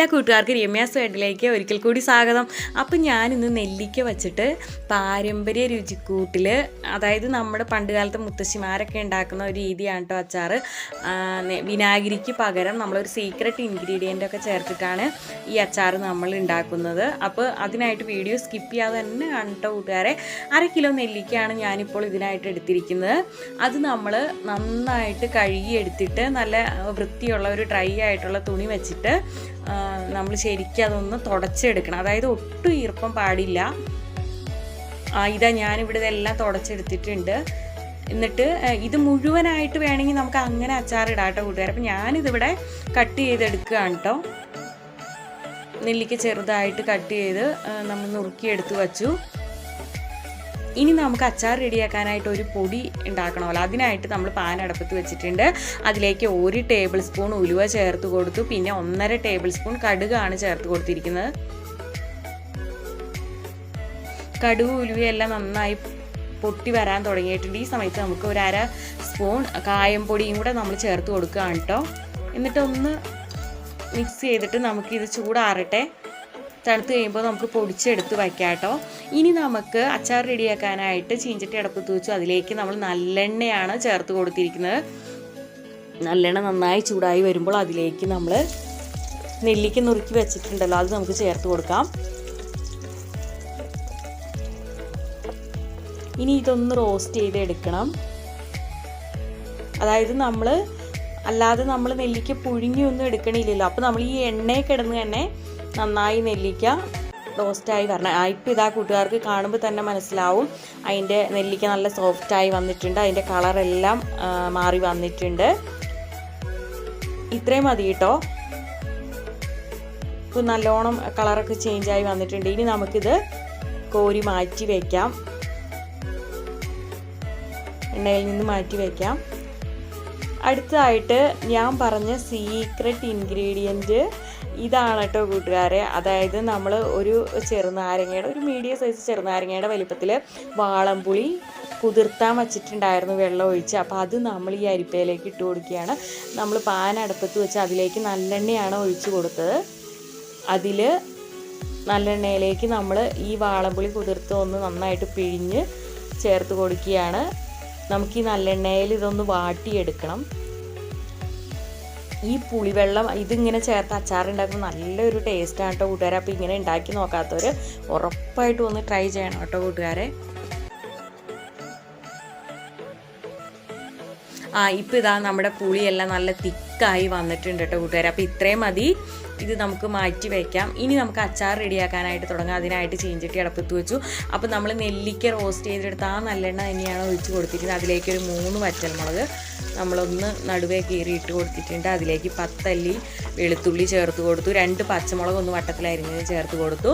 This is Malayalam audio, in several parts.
എല്ലാ കൂട്ടുകാർക്കും രമ്യാസ് വേഡിലേക്ക് ഒരിക്കൽ കൂടി സ്വാഗതം. അപ്പം ഞാനിന്ന് നെല്ലിക്ക വച്ചിട്ട് പാരമ്പര്യ രുചിക്കൂട്ടിൽ, അതായത് നമ്മുടെ പണ്ട് കാലത്തെ മുത്തശ്ശിമാരൊക്കെ ഉണ്ടാക്കുന്ന ഒരു രീതിയാണ് കേട്ടോ അച്ചാർ. വിനാഗിരിക്ക് പകരം നമ്മളൊരു സീക്രട്ട് ഇൻഗ്രീഡിയൻ്റ് ഒക്കെ ചേർത്തിട്ടാണ് ഈ അച്ചാർ നമ്മൾ ഉണ്ടാക്കുന്നത്. അപ്പോൾ അതിനായിട്ട് വീഡിയോ സ്കിപ്പ് ചെയ്യാതെ തന്നെ കണ്ടോ കൂട്ടുകാരെ. 1/2 കിലോ നെല്ലിക്കയാണ് ഞാനിപ്പോൾ ഇതിനായിട്ട് എടുത്തിരിക്കുന്നത്. അത് നമ്മൾ നന്നായിട്ട് കഴുകിയെടുത്തിട്ട് നല്ല വൃത്തിയുള്ള ഒരു ഡ്രൈ ആയിട്ടുള്ള തുണി വെച്ചിട്ട് നമ്മൾ ശരിക്കും അതൊന്ന് തുടച്ചെടുക്കണം. അതായത് ഒട്ടും ഈർപ്പം പാടില്ല. ഇതാ ഞാനിവിടെ ഇതെല്ലാം തുടച്ചെടുത്തിട്ടുണ്ട്. എന്നിട്ട് ഇത് മുഴുവനായിട്ട് വേണമെങ്കിൽ നമുക്ക് അങ്ങനെ അച്ചാറിടാം കേട്ടോ കൂട്ടുകാർ. അപ്പം ഞാനിതിവിടെ കട്ട് ചെയ്തെടുക്കുകയാണ് കേട്ടോ. നെല്ലിക്ക ചെറുതായിട്ട് കട്ട് ചെയ്ത് നമ്മൾ നുറുക്കിയെടുത്ത് വച്ചു. ഇനി നമുക്ക് അച്ചാർ റെഡിയാക്കാനായിട്ട് ഒരു പൊടി ഉണ്ടാക്കണമല്ലോ. അതിനായിട്ട് നമ്മൾ പാൻ അടുപ്പത്ത് വെച്ചിട്ടുണ്ട്. അതിലേക്ക് 1 ടേബിൾ സ്പൂൺ ഉലുവ ചേർത്ത് കൊടുത്തു. പിന്നെ 1.5 ടേബിൾ സ്പൂൺ കടുകാണ് ചേർത്ത് കൊടുത്തിരിക്കുന്നത്. കടുക് ഉലുവയെല്ലാം നന്നായി പൊട്ടി വരാൻ തുടങ്ങിയിട്ടുണ്ട്. ഈ സമയത്ത് നമുക്ക് 1/2 സ്പൂൺ കായം പൊടിയും കൂടെ നമ്മൾ ചേർത്ത് കൊടുക്കുകയാണ് കേട്ടോ. എന്നിട്ടൊന്ന് മിക്സ് ചെയ്തിട്ട് നമുക്കിത് ചൂടാറട്ടെ. തണുത്ത് കഴിയുമ്പോൾ നമുക്ക് പൊടിച്ചെടുത്ത് വയ്ക്കാം കേട്ടോ. ഇനി നമുക്ക് അച്ചാർ റെഡിയാക്കാനായിട്ട് ചീഞ്ചട്ടി അടുപ്പത്ത് വെച്ചു. അതിലേക്ക് നമ്മൾ നല്ലെണ്ണയാണ് ചേർത്ത് കൊടുത്തിരിക്കുന്നത്. നല്ലെണ്ണ നന്നായി ചൂടായി വരുമ്പോൾ അതിലേക്ക് നമ്മൾ നെല്ലിക്ക നുറുക്കി വെച്ചിട്ടുണ്ടല്ലോ, അത് നമുക്ക് ചേർത്ത് കൊടുക്കാം. ഇനി ഇതൊന്ന് റോസ്റ്റ് ചെയ്തെടുക്കണം. അതായത് അല്ലാതെ നമ്മൾ നെല്ലിക്ക പുഴുങ്ങിയൊന്നും എടുക്കണില്ലല്ലോ. അപ്പോൾ നമ്മൾ ഈ എണ്ണയിൽ കിടന്ന് തന്നെ നന്നായി നെല്ലിക്ക റോസ്റ്റായി വരണം. ഇപ്പോൾ ഇതാ കൂട്ടുകാർക്ക് കാണുമ്പോൾ തന്നെ മനസ്സിലാവും അതിൻ്റെ നെല്ലിക്ക നല്ല സോഫ്റ്റായി വന്നിട്ടുണ്ട്. അതിൻ്റെ കളറെല്ലാം മാറി വന്നിട്ടുണ്ട്. ഇത്രയും മതി കേട്ടോ. ഇപ്പോൾ നല്ലോണം കളറൊക്കെ ചേഞ്ചായി വന്നിട്ടുണ്ട്. ഇനി നമുക്കിത് കോരി മാറ്റി വയ്ക്കാം. എണ്ണയിൽ നിന്ന് മാറ്റി വയ്ക്കാം. അടുത്തതായിട്ട് ഞാൻ പറഞ്ഞ സീക്രട്ട് ഇൻഗ്രീഡിയൻറ്റ് ഇതാണ് കേട്ടോ കൂട്ടുകാരെ. അതായത് നമ്മൾ ഒരു ചെറുനാരങ്ങയുടെ, ഒരു മീഡിയം സൈസ് ചെറുനാരങ്ങയുടെ വലിപ്പത്തിൽ വാളംപുളി കുതിർത്താൻ വച്ചിട്ടുണ്ടായിരുന്നു, വെള്ളം ഒഴിച്ച്. അപ്പോൾ അത് നമ്മൾ ഈ അരിപ്പയിലേക്ക് ഇട്ട് കൊടുക്കുകയാണ്. നമ്മൾ പാൻ അടുപ്പത്ത് വെച്ച് അതിലേക്ക് നല്ലെണ്ണയാണ് ഒഴിച്ച് കൊടുത്തത്. അതിൽ നല്ലെണ്ണയിലേക്ക് നമ്മൾ ഈ വാളംപുളി കുതിർത്ത് ഒന്ന് നന്നായിട്ട് പിഴിഞ്ഞ് ചേർത്ത് കൊടുക്കുകയാണ്. നമുക്ക് ഈ നല്ലെണ്ണയിൽ ഇതൊന്ന് വാട്ടിയെടുക്കണം. ഈ പുളിവെള്ളം ഇതിങ്ങനെ ചേർത്ത് അച്ചാർ ഉണ്ടാക്കുമ്പോൾ നല്ലൊരു ടേസ്റ്റാണ് കേട്ടോ കൂട്ടുകാരെ. അപ്പോൾ ഇങ്ങനെ ഉണ്ടാക്കി നോക്കാത്തവർ ഉറപ്പായിട്ടും ഒന്ന് ട്രൈ ചെയ്യണം കേട്ടോ കൂട്ടുകാരെ. ഇപ്പോൾ ഇതാ നമ്മുടെ പുളിയെല്ലാം നല്ല തിക്കായി വന്നിട്ടുണ്ട് കേട്ടോ കൂട്ടുകാരെ. അപ്പോൾ ഇത്രയും മതി. ഇത് നമുക്ക് മാറ്റി വയ്ക്കാം. ഇനി നമുക്ക് അച്ചാർ റെഡിയാക്കാനായിട്ട് തുടങ്ങാം. അതിനായിട്ട് ചീഞ്ചട്ടി അടുപ്പത്ത് വെച്ചു. അപ്പോൾ നമ്മൾ നെല്ലിക്ക റോസ്റ്റ് ചെയ്തെടുത്ത് ആ നല്ലെണ്ണ തന്നെയാണ് ഒഴിച്ച് കൊടുത്തിരിക്കുന്നത്. അതിലേക്ക് ഒരു 3 വറ്റൽമുളക് നമ്മളൊന്ന് നടുവേ കീറി ഇട്ട് കൊടുത്തിട്ടുണ്ട്. അതിലേക്ക് 10 അല്ലി വെളുത്തുള്ളി ചേർത്ത് കൊടുത്തു. 2 പച്ചമുളക് ഒന്ന് വട്ടത്തിലരിഞ്ഞത് ചേർത്ത് കൊടുത്തു.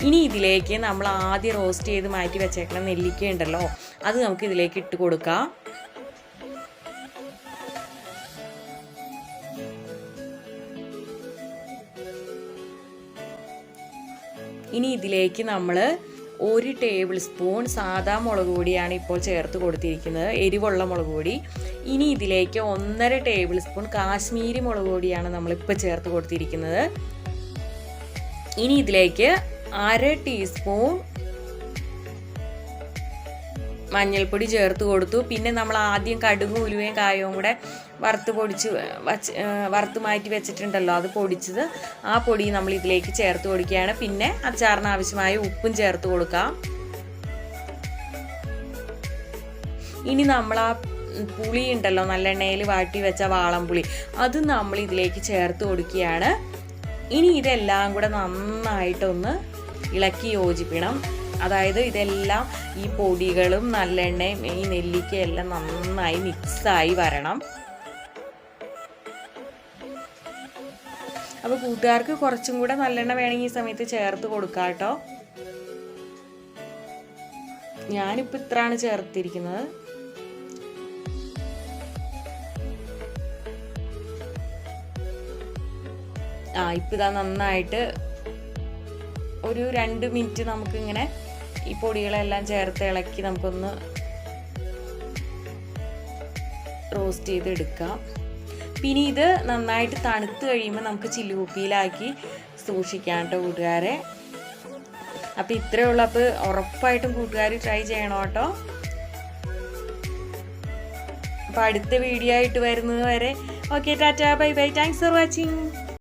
ഇനി ഇതിലേക്ക് നമ്മൾ ആദ്യം റോസ്റ്റ് ചെയ്ത് മാറ്റി വെച്ചേക്കണം നെല്ലിക്ക ഉണ്ടല്ലോ, അത് നമുക്ക് ഇതിലേക്ക് ഇട്ട് കൊടുക്കാം. ഇനി ഇതിലേക്ക് നമ്മൾ 1 ടേബിൾ സ്പൂൺ സാദാ മുളക് പൊടിയാണ് ഇപ്പോൾ ചേർത്ത് കൊടുത്തിരിക്കുന്നത്, എരിവുള്ള മുളക് പൊടി. ഇനി ഇതിലേക്ക് 1.5 ടേബിൾ സ്പൂൺ കാശ്മീരി മുളക് പൊടിയാണ് നമ്മളിപ്പോൾ ചേർത്ത് കൊടുത്തിരിക്കുന്നത്. ഇനി ഇതിലേക്ക് 1/2 ടീസ്പൂൺ മഞ്ഞൾപ്പൊടി ചേർത്ത് കൊടുത്തു. പിന്നെ നമ്മൾ ആദ്യം കടുകും ഉലുവയും കായവും കൂടെ വറുത്ത് മാറ്റി വെച്ചിട്ടുണ്ടല്ലോ, അത് പൊടിച്ചത്, ആ പൊടി നമ്മൾ ഇതിലേക്ക് ചേർത്ത് കൊടുക്കുകയാണ്. പിന്നെ അച്ചാറിന് ആവശ്യമായ ഉപ്പും ചേർത്ത് കൊടുക്കാം. ഇനി നമ്മൾ ആ പുളി ഉണ്ടല്ലോ, നല്ലെണ്ണയിൽ വാട്ടി വെച്ച വാളംപുളി, അത് നമ്മൾ ഇതിലേക്ക് ചേർത്ത് കൊടുക്കുകയാണ്. ഇനി ഇതെല്ലാം കൂടെ നന്നായിട്ടൊന്ന് ഇളക്കി യോജിപ്പിക്കണം. അതായത് ഇതെല്ലാം ഈ പൊടികളും നല്ലെണ്ണയും ഈ നെല്ലിക്കയെല്ലാം നന്നായി മിക്സായി വരണം. അപ്പോൾ കൂട്ടുകാർക്ക് കുറച്ചും കൂടെ നല്ലെണ്ണ വേണമെങ്കിൽ ഈ സമയത്ത് ചേർത്ത് കൊടുക്കാം കേട്ടോ. ഞാനിപ്പോൾ ഇത്രയാണ് ചേർത്തിരിക്കുന്നത്. ഇപ്പോൾ ഇതാ നന്നായിട്ട് ഒരു 2 മിനിറ്റ് നമുക്കിങ്ങനെ ഈ പൊടികളെല്ലാം ചേർത്ത് ഇളക്കി നമുക്കൊന്ന് റോസ്റ്റ് ചെയ്തെടുക്കാം. പിന്നെ ഇത് നന്നായിട്ട് തണുത്ത് കഴിയുമ്പോൾ നമുക്ക് ചില്ലുകുപ്പിയിലാക്കി സൂക്ഷിക്കാം കേട്ടോ കൂട്ടുകാരെ. അപ്പോൾ ഇത്രയേ ഉള്ളൂ. അപ്പോൾ ഉറപ്പായിട്ടും കൂട്ടുകാർ ട്രൈ ചെയ്യണം കേട്ടോ. അപ്പോൾ അടുത്ത വീഡിയോ ആയിട്ട് വരുന്നത് വരെ okay, Tata, bye bye, thanks for watching.